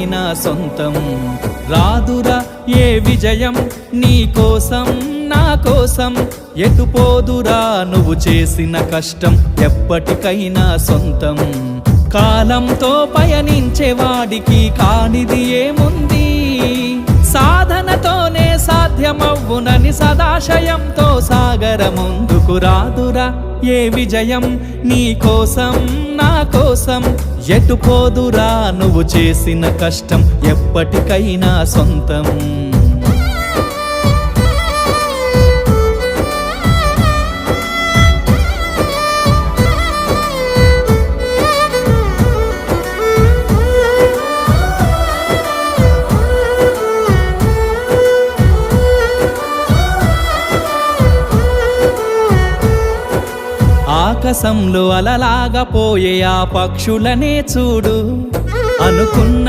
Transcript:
ఎప్పటికైనా సొంతం. రాదురా ఏ విజయం నీ కోసం నా కోసం, ఎటుపోదురా నువ్వు చేసిన కష్టం ఎప్పటికైనా సొంతం. కాలంతో పయనించే వాడికి కానిది ఏముంది, సాధనతోనే సాధ్యమవ్వునని సదాశయంతో సాగర ముందుకు. రాదురా ఏ విజయం నీ కోసం నా కోసం, ఎటుపోదురా నువ్వు చేసిన కష్టం ఎప్పటికైనా సొంతం. ఆకాశంలో అలలాగా పోయే ఆ పక్షులనే చూడు, అనుకున్న